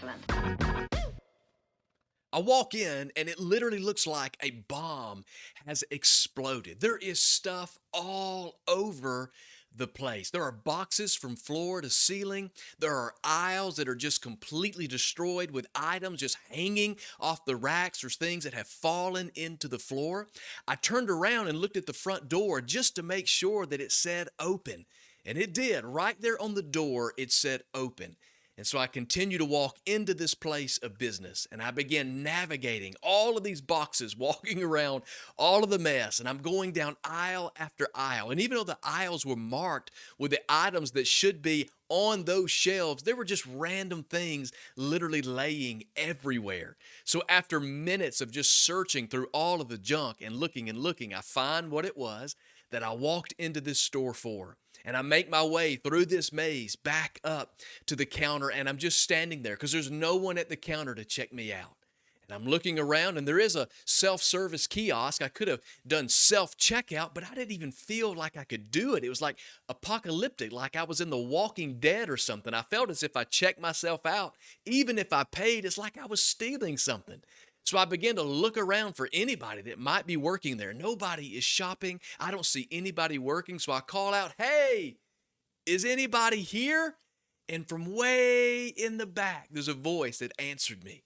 excellent. I walk in and it literally looks like a bomb has exploded. There is stuff all over the place. There are boxes from floor to ceiling. There are aisles that are just completely destroyed with items just hanging off the racks. There's things that have fallen into the floor. I turned around and looked at the front door just to make sure that it said open. And it did. Right there on the door, it said open. And so I continue to walk into this place of business and I began navigating all of these boxes, walking around all of the mess. And I'm going down aisle after aisle. And even though the aisles were marked with the items that should be on those shelves, there were just random things literally laying everywhere. So after minutes of just searching through all of the junk and looking, I find what it was that I walked into this store for. And I make my way through this maze back up to the counter, and I'm just standing there because there's no one at the counter to check me out. And I'm looking around, and there is a self-service kiosk. I could have done self-checkout, but I didn't even feel like I could do it. It was like apocalyptic, like I was in The Walking Dead or something. I felt as if I checked myself out, even if I paid, it's like I was stealing something. So I began to look around for anybody that might be working there. Nobody is shopping. I don't see anybody working. So I call out, "Hey, is anybody here?" And from way in the back, there's a voice that answered me.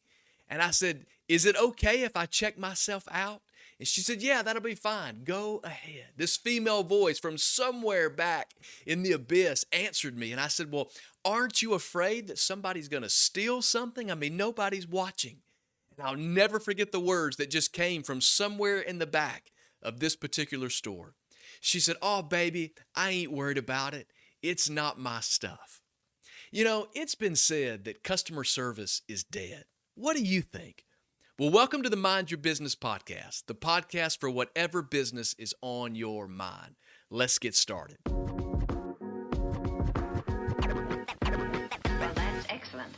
And I said, "Is it okay if I check myself out?" And she said, "Yeah, that'll be fine. Go ahead." This female voice from somewhere back in the abyss answered me. And I said, "Well, aren't you afraid that somebody's going to steal something? I mean, nobody's watching." And I'll never forget the words that just came from somewhere in the back of this particular store. She said, "Oh, baby, I ain't worried about it. It's not my stuff." You know, it's been said that customer service is dead. What do you think? Well, welcome to the Mind Your Business podcast, the podcast for whatever business is on your mind. Let's get started. Well, that's excellent.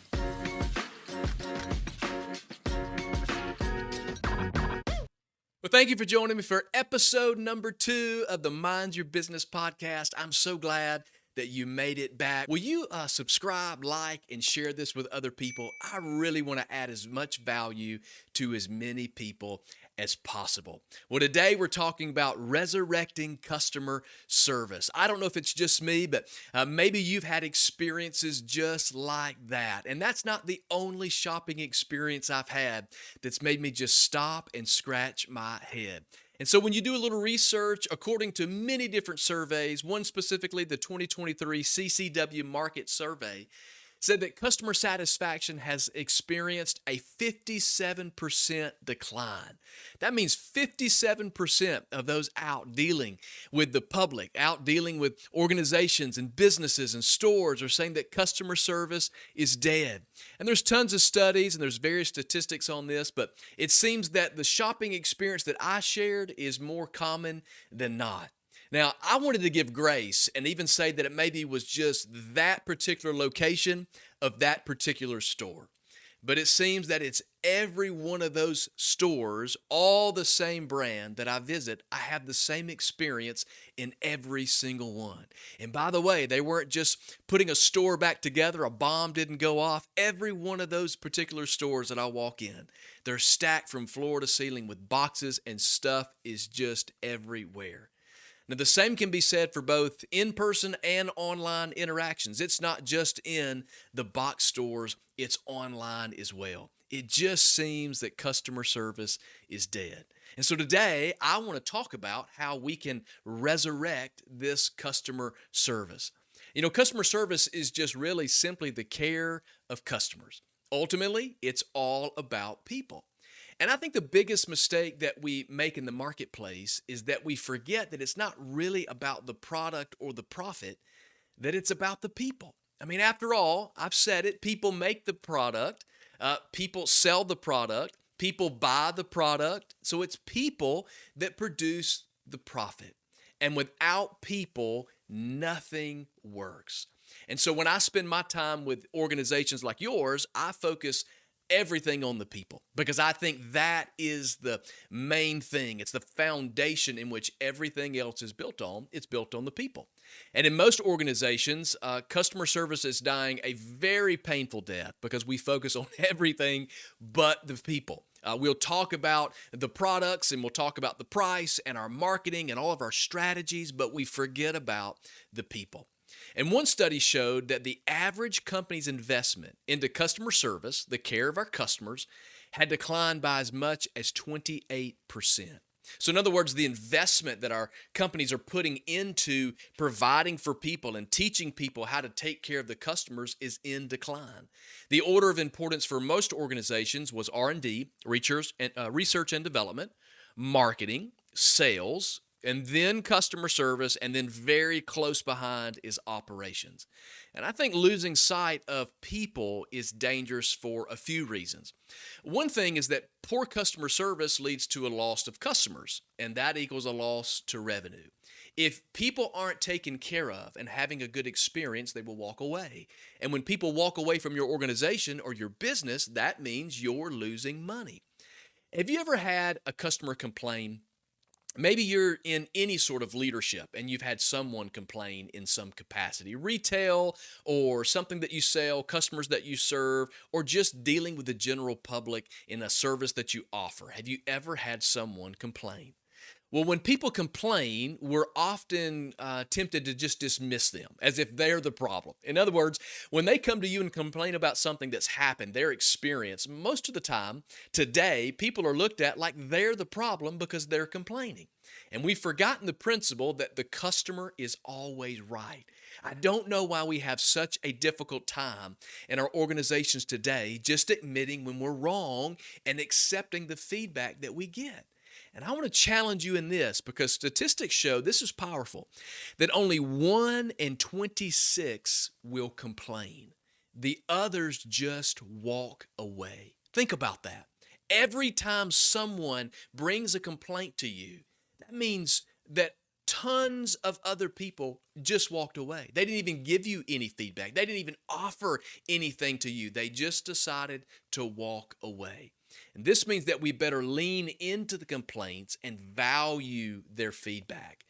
Well, thank you for joining me for episode number 2 of the Mind Your Business podcast. I'm so glad that you made it back. Will you subscribe, like, and share this with other people? I really want to add as much value to as many people as possible. Well, today we're talking about resurrecting customer service. I don't know if it's just me, but maybe you've had experiences just like that. And that's not the only shopping experience I've had that's made me just stop and scratch my head. And so when you do a little research, according to many different surveys, one specifically, the 2023 CCW Market Survey, said that customer satisfaction has experienced a 57% decline. That means 57% of those out dealing with the public, out dealing with organizations and businesses and stores are saying that customer service is dead. And there's tons of studies and there's various statistics on this, but it seems that the shopping experience that I shared is more common than not. Now, I wanted to give grace and even say that it maybe was just that particular location of that particular store. But it seems that it's every one of those stores, all the same brand that I visit, I have the same experience in every single one. And by the way, they weren't just putting a store back together, a bomb didn't go off. Every one of those particular stores that I walk in, they're stacked from floor to ceiling with boxes and stuff is just everywhere. Now, the same can be said for both in-person and online interactions. It's not just in the box stores, it's online as well. It just seems that customer service is dead. And so today, I want to talk about how we can resurrect this customer service. You know, customer service is just really simply the care of customers. Ultimately, it's all about people. And I think the biggest mistake that we make in the marketplace is that we forget that it's not really about the product or the profit, that it's about the people. I mean, after all, I've said it, people make the product, people sell the product, people buy the product. So it's people that produce the profit. And without people, nothing works. And so when I spend my time with organizations like yours, I focus everything on the people, because I think that is the main thing. It's the foundation in which everything else is built on. It's built on the people. And in most organizations, customer service is dying a very painful death because we focus on everything but the people. We'll talk about the products and we'll talk about the price and our marketing and all of our strategies, but we forget about the people. And one study showed that the average company's investment into customer service, the care of our customers, had declined by as much as 28%. So in other words, the investment that our companies are putting into providing for people and teaching people how to take care of the customers is in decline. The order of importance for most organizations was R&D, research and development, marketing, sales, and then customer service, and then very close behind is operations. And I think losing sight of people is dangerous for a few reasons. One thing is that poor customer service leads to a loss of customers, and that equals a loss to revenue. If people aren't taken care of and having a good experience, they will walk away. And when people walk away from your organization or your business, that means you're losing money. Have you ever had a customer complain? Maybe you're in any sort of leadership and you've had someone complain in some capacity, retail or something that you sell, customers that you serve, or just dealing with the general public in a service that you offer. Have you ever had someone complain? Well, when people complain, we're often tempted to just dismiss them as if they're the problem. In other words, when they come to you and complain about something that's happened, their experience, most of the time today, people are looked at like they're the problem because they're complaining. And we've forgotten the principle that the customer is always right. I don't know why we have such a difficult time in our organizations today just admitting when we're wrong and accepting the feedback that we get. And I want to challenge you in this because statistics show, this is powerful, that only 1 in 26 will complain. The others just walk away. Think about that. Every time someone brings a complaint to you, that means that tons of other people just walked away. They didn't even give you any feedback. They didn't even offer anything to you. They just decided to walk away. And this means that we better lean into the complaints and value their feedback,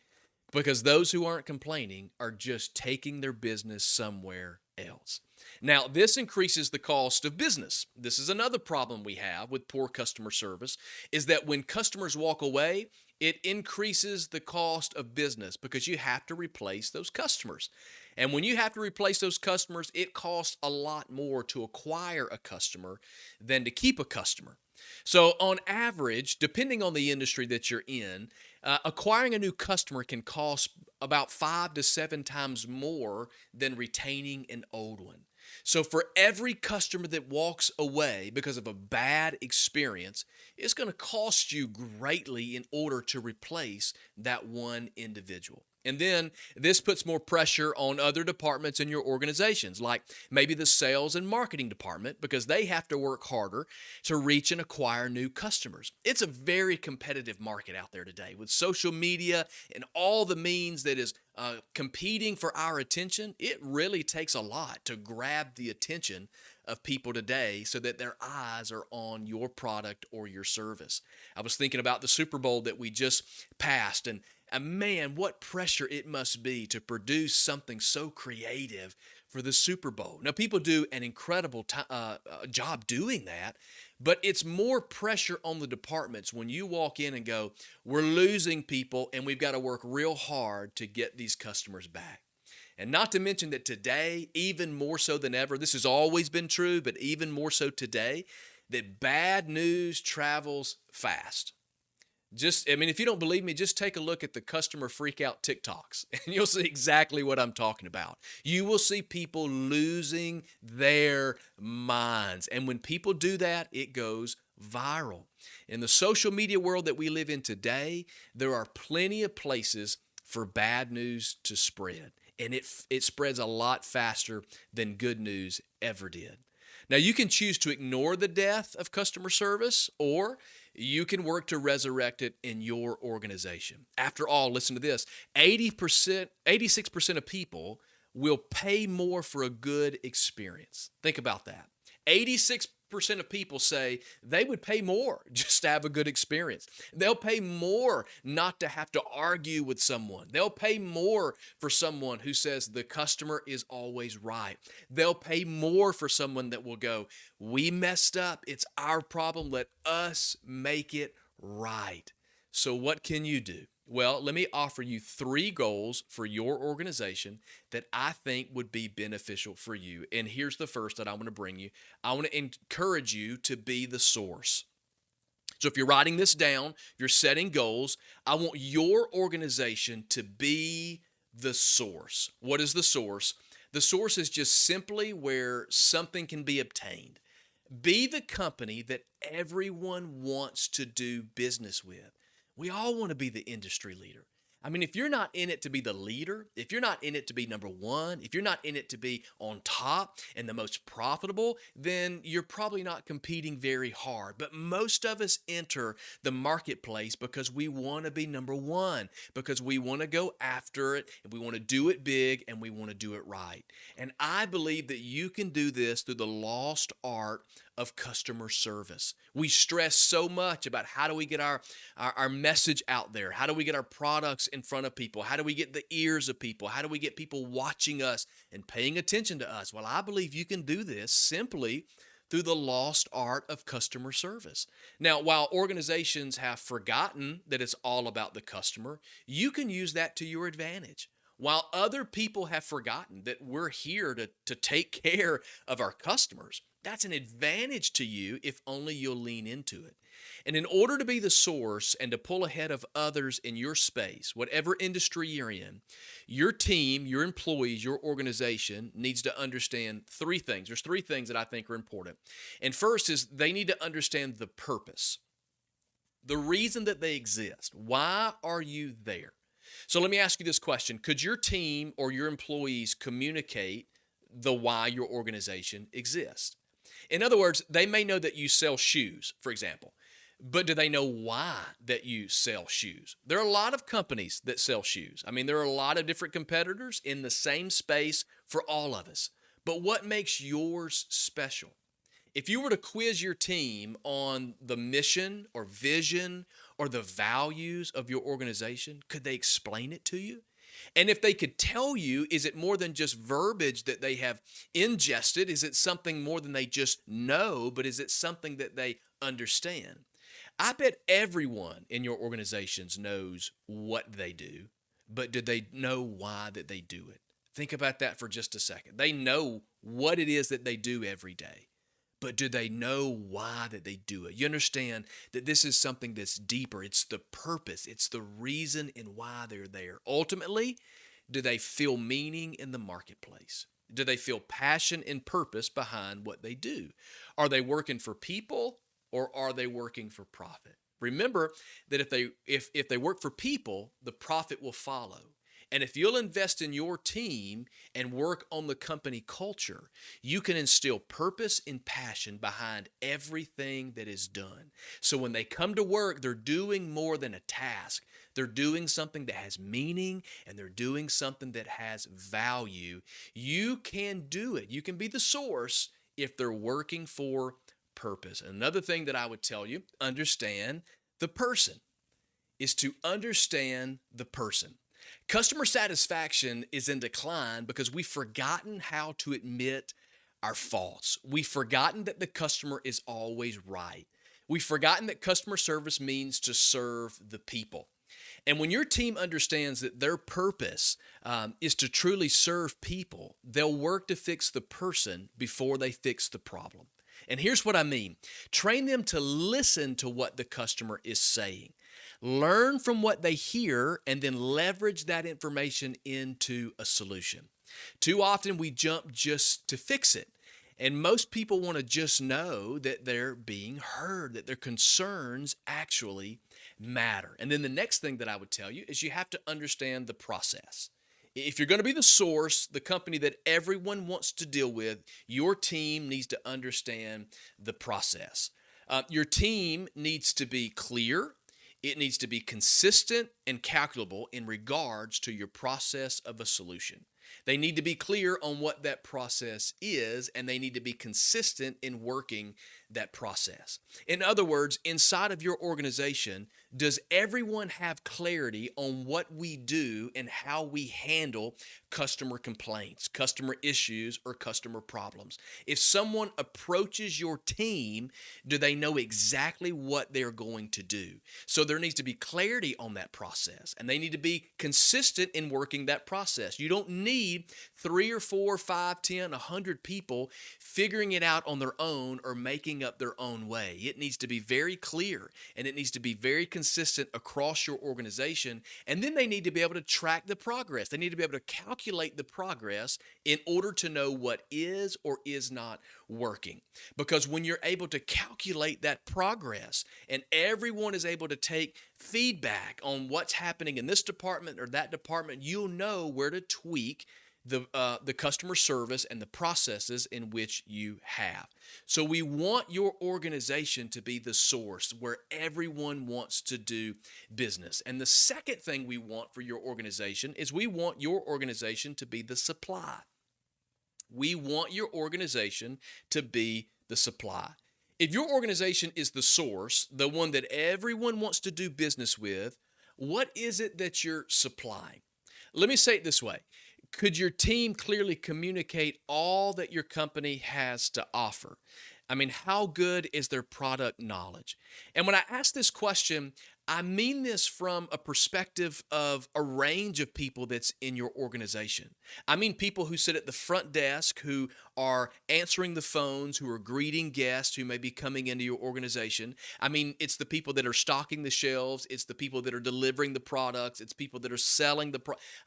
because those who aren't complaining are just taking their business somewhere else. Now, this increases the cost of business. This is another problem we have with poor customer service, is that when customers walk away, it increases the cost of business because you have to replace those customers. And when you have to replace those customers, it costs a lot more to acquire a customer than to keep a customer. So on average, depending on the industry that you're in, acquiring a new customer can cost about 5 to 7 times more than retaining an old one. So for every customer that walks away because of a bad experience, it's going to cost you greatly in order to replace that one individual. And then this puts more pressure on other departments in your organizations, like maybe the sales and marketing department, because they have to work harder to reach and acquire new customers. It's a very competitive market out there today with social media and all the means that is competing for our attention. It really takes a lot to grab the attention of people today so that their eyes are on your product or your service. I was thinking about the Super Bowl that we just passed, and man, what pressure it must be to produce something so creative for the Super Bowl. Now, people do an incredible job doing that, but it's more pressure on the departments when you walk in and go, we're losing people and we've got to work real hard to get these customers back. And not to mention that today, even more so than ever, this has always been true, but even more so today, that bad news travels fast. If you don't believe me, just take a look at the customer freak out TikToks and you'll see exactly what I'm talking about. You will see people losing their minds. And when people do that, it goes viral. In the social media world that we live in today, there are plenty of places for bad news to spread. And it spreads a lot faster than good news ever did. Now, you can choose to ignore the death of customer service, or you can work to resurrect it in your organization. After all, listen to this, 86% of people will pay more for a good experience. Think about that. 86% of people say they would pay more just to have a good experience. They'll pay more not to have to argue with someone. They'll pay more for someone who says the customer is always right. They'll pay more for someone that will go, we messed up. It's our problem. Let us make it right. So what can you do? Well, let me offer you 3 goals for your organization that I think would be beneficial for you. And here's the first that I want to bring you. I want to encourage you to be the source. So if you're writing this down, if you're setting goals, I want your organization to be the source. What is the source? The source is just simply where something can be obtained. Be the company that everyone wants to do business with. We all want to be the industry leader. I mean, if you're not in it to be the leader, if you're not in it to be number one, if you're not in it to be on top and the most profitable, then you're probably not competing very hard. But most of us enter the marketplace because we want to be number one, because we want to go after it, and we want to do it big, and we want to do it right. And I believe that you can do this through the lost art of customer service. We stress so much about how do we get our message out there? How do we get our products in front of people? How do we get the ears of people? How do we get people watching us and paying attention to us? Well, I believe you can do this simply through the lost art of customer service. Now, while organizations have forgotten that it's all about the customer, you can use that to your advantage. While other people have forgotten that we're here to take care of our customers, that's an advantage to you if only you'll lean into it. And in order to be the source and to pull ahead of others in your space, whatever industry you're in, your team, your employees, your organization needs to understand 3 things. There's 3 things that I think are important. And first is they need to understand the purpose, the reason that they exist. Why are you there? So let me ask you this question. Could your team or your employees communicate the why your organization exists? In other words, they may know that you sell shoes, for example, but do they know why that you sell shoes? There are a lot of companies that sell shoes. I mean, there are a lot of different competitors in the same space for all of us. But what makes yours special? If you were to quiz your team on the mission or vision or the values of your organization, could they explain it to you? And if they could tell you, is it more than just verbiage that they have ingested? Is it something more than they just know, but is it something that they understand? I bet everyone in your organizations knows what they do, but do they know why that they do it? Think about that for just a second. They know what it is that they do every day, but do they know why that they do it? You understand that this is something that's deeper. It's the purpose. It's the reason and why they're there. Ultimately, do they feel meaning in the marketplace? Do they feel passion and purpose behind what they do? Are they working for people or are they working for profit? Remember that if they work for people, the profit will follow. And if you'll invest in your team and work on the company culture, you can instill purpose and passion behind everything that is done. So when they come to work, they're doing more than a task. They're doing something that has meaning and they're doing something that has value. You can do it. You can be the source if they're working for purpose. Another thing that I would tell you, understand the person, is to understand the person. Customer satisfaction is in decline because we've forgotten how to admit our faults. We've forgotten that the customer is always right. We've forgotten that customer service means to serve the people. And when your team understands that their purpose is to truly serve people, they'll work to fix the person before they fix the problem. And here's what I mean. Train them to listen to what the customer is saying. Learn from what they hear and then leverage that information into a solution. Too often we jump just to fix it. And most people want to just know that they're being heard, that their concerns actually matter. And then the next thing that I would tell you is you have to understand the process. If you're going to be the source, the company that everyone wants to deal with, your team needs to understand the process. Your team needs to be clear. It needs to be consistent and calculable in regards to your process of a solution. They need to be clear on what that process is, and they need to be consistent in working that process. In other words, inside of your organization, does everyone have clarity on what we do and how we handle customer complaints, customer issues, or customer problems? If someone approaches your team, do they know exactly what they're going to do? So there needs to be clarity on that process, and they need to be consistent in working that process. You don't need 3 or 4, 5, 10, 100 people figuring it out on their own or making up their own way. It needs to be very clear, and it needs to be very consistent across your organization. And then they need to be able to track the progress. They need to be able to calculate the progress in order to know what is or is not working. Because when you're able to calculate that progress and everyone is able to take feedback on what's happening in this department or that department, you'll know where to tweak the customer service and the processes in which you have. So we want your organization to be the source where everyone wants to do business. And the second thing we want for your organization is we want your organization to be the supply. We want your organization to be the supply. If your organization is the source, the one that everyone wants to do business with, what is it that you're supplying? Let me say it this way. Could your team clearly communicate all that your company has to offer? I mean, how good is their product knowledge? And when I ask this question, I mean this from a perspective of a range of people that's in your organization. I mean people who sit at the front desk, who are answering the phones, who are greeting guests who may be coming into your organization. I mean, it's the people that are stocking the shelves. It's the people that are delivering the products. It's people that are selling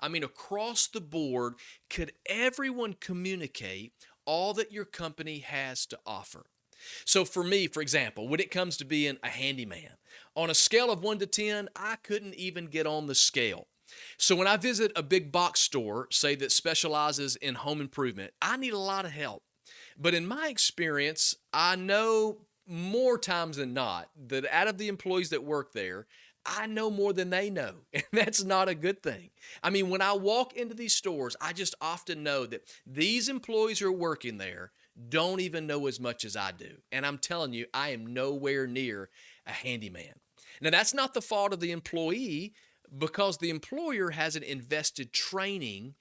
I mean, across the board, could everyone communicate all that your company has to offer? So for me, for example, when it comes to being a handyman, on a scale of 1 to 10, I couldn't even get on the scale. So when I visit a big box store, say that specializes in home improvement, I need a lot of help. But in my experience, I know more times than not that out of the employees that work there, I know more than they know, and that's not a good thing. I mean, when I walk into these stores, I just often know that these employees who are working there don't even know as much as I do. And I'm telling you, I am nowhere near a handyman. Now, that's not the fault of the employee, because the employer hasn't invested training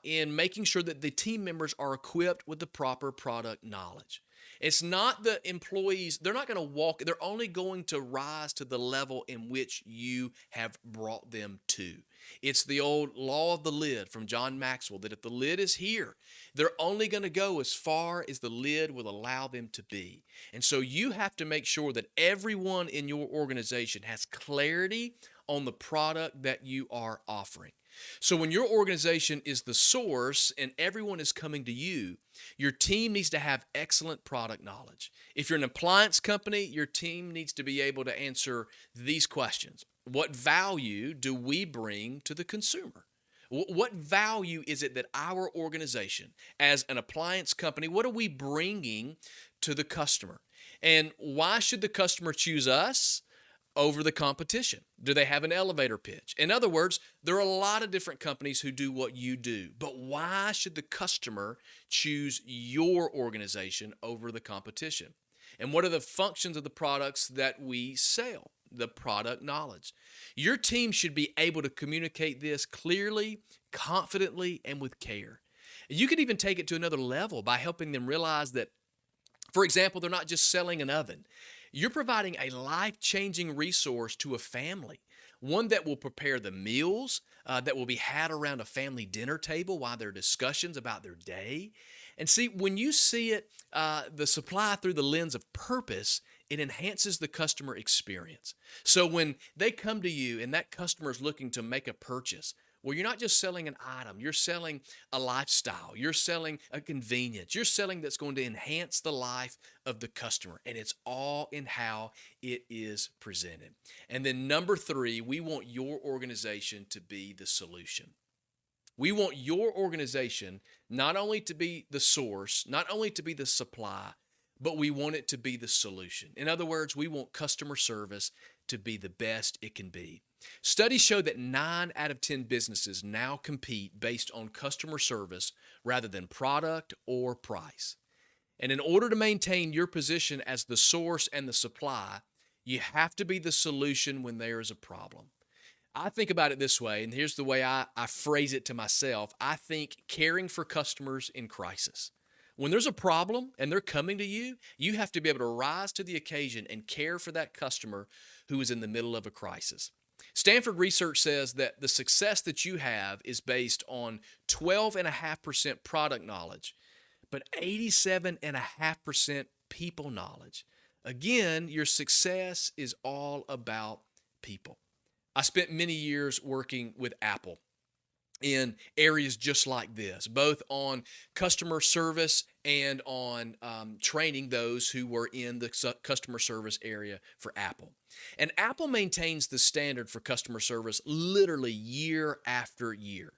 in making sure that the team members are equipped with the proper product knowledge. It's not the employees, they're not going to walk, they're only going to rise to the level in which you have brought them to. It's the old law of the lid from John Maxwell, that if the lid is here, they're only going to go as far as the lid will allow them to be. And so you have to make sure that everyone in your organization has clarity on the product that you are offering. So when your organization is the source and everyone is coming to you, your team needs to have excellent product knowledge. If you're an appliance company, your team needs to be able to answer these questions. What value do we bring to the consumer? What value is it that our organization, as an appliance company, what are we bringing to the customer? And why should the customer choose us over the competition? Do they have an elevator pitch? In other words, there are a lot of different companies who do what you do, but why should the customer choose your organization over the competition? And what are the functions of the products that we sell? The product knowledge. Your team should be able to communicate this clearly, confidently, and with care. You could even take it to another level by helping them realize that, for example, they're not just selling an oven. You're providing a life-changing resource to a family, one that will prepare the meals that will be had around a family dinner table while there are discussions about their day. And see, when you see it, the supply through the lens of purpose, it enhances the customer experience. So when they come to you and that customer is looking to make a purchase, well, you're not just selling an item, you're selling a lifestyle, you're selling a convenience, you're selling that's going to enhance the life of the customer, and it's all in how it is presented. And then number 3, we want your organization to be the solution. We want your organization not only to be the source, not only to be the supply, but we want it to be the solution. In other words, we want customer service to be the best it can be. Studies show that 9 out of 10 businesses now compete based on customer service rather than product or price. And in order to maintain your position as the source and the supply, you have to be the solution when there is a problem. I think about it this way, and here's the way I phrase it to myself. I think caring for customers in crisis. When there's a problem and they're coming to you, you have to be able to rise to the occasion and care for that customer who is in the middle of a crisis. Stanford research says that the success that you have is based on 12.5% product knowledge, but 87.5% people knowledge. Again, your success is all about people. I spent many years working with Apple in areas just like this, both on customer service and on training those who were in the customer service area for Apple. And Apple maintains the standard for customer service literally year after year.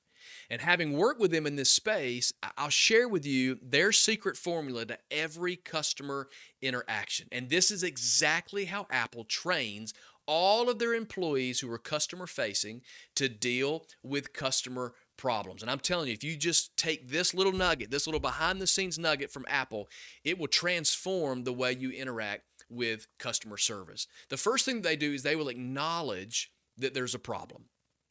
And having worked with them in this space, I'll share with you their secret formula to every customer interaction. And this is exactly how Apple trains all of their employees who are customer facing to deal with customer problems. And I'm telling you, if you just take this little nugget, this little behind the scenes nugget from Apple, it will transform the way you interact with customer service. The first thing they do is they will acknowledge that there's a problem.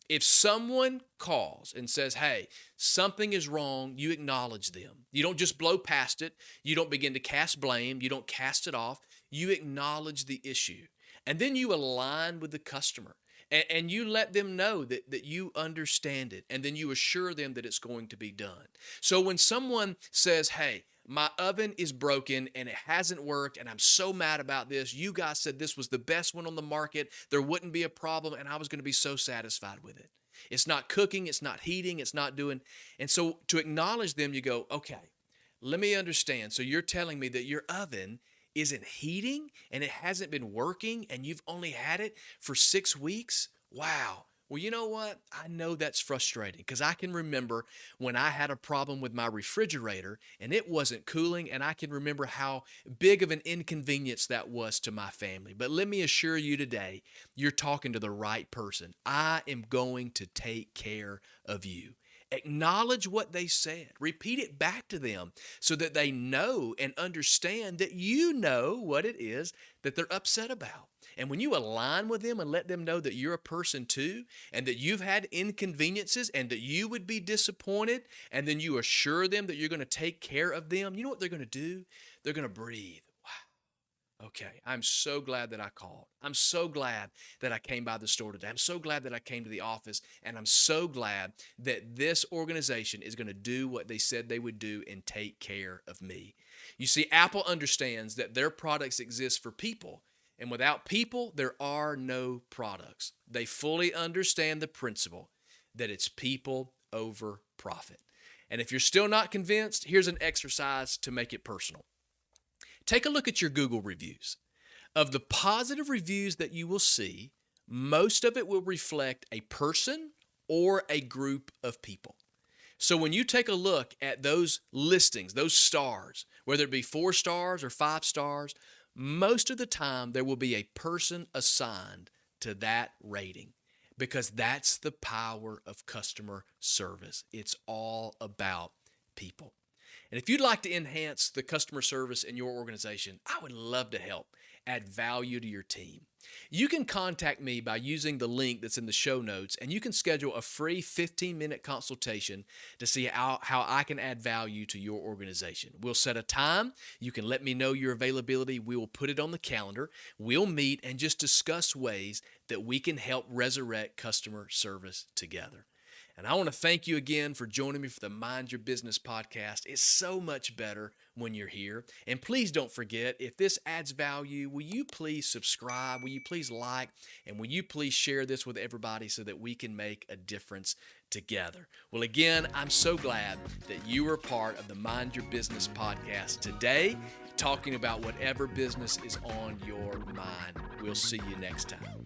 If someone calls and says, hey, something is wrong, you acknowledge them. You don't just blow past it. You don't begin to cast blame. You don't cast it off. You acknowledge the issue. And then you align with the customer and you let them know that you understand it. And then you assure them that it's going to be done. So when someone says, hey, my oven is broken and it hasn't worked and I'm so mad about this. You guys said this was the best one on the market. There wouldn't be a problem and I was going to be so satisfied with it. It's not cooking. It's not heating. It's not doing. And so to acknowledge them, you go, okay, let me understand. So you're telling me that your oven isn't heating and it hasn't been working and you've only had it for 6 weeks? Wow. Well, you know what? I know that's frustrating because I can remember when I had a problem with my refrigerator and it wasn't cooling, and I can remember how big of an inconvenience that was to my family. But let me assure you today, you're talking to the right person. I am going to take care of you. Acknowledge what they said. Repeat it back to them so that they know and understand that you know what it is that they're upset about. And when you align with them and let them know that you're a person too, and that you've had inconveniences and that you would be disappointed, and then you assure them that you're going to take care of them, you know what they're going to do? They're going to breathe. Wow. Okay, I'm so glad that I called. I'm so glad that I came by the store today. I'm so glad that I came to the office, and I'm so glad that this organization is going to do what they said they would do and take care of me. You see, Apple understands that their products exist for people. And without people, there are no products. They fully understand the principle that it's people over profit. And if you're still not convinced, here's an exercise to make it personal. Take a look at your Google reviews. Of the positive reviews that you will see, most of it will reflect a person or a group of people. So when you take a look at those listings, those stars, whether it be 4 stars or 5 stars, most of the time there will be a person assigned to that rating, because that's the power of customer service. It's all about people. And if you'd like to enhance the customer service in your organization, I would love to help add value to your team. You can contact me by using the link that's in the show notes, and you can schedule a free 15-minute consultation to see how I can add value to your organization. We'll set a time. You can let me know your availability. We will put it on the calendar. We'll meet and just discuss ways that we can help resurrect customer service together. And I want to thank you again for joining me for the Mind Your Business podcast. It's so much better when you're here. And please don't forget, if this adds value, will you please subscribe? Will you please like? And will you please share this with everybody so that we can make a difference together? Well, again, I'm so glad that you are part of the Mind Your Business podcast today, talking about whatever business is on your mind. We'll see you next time.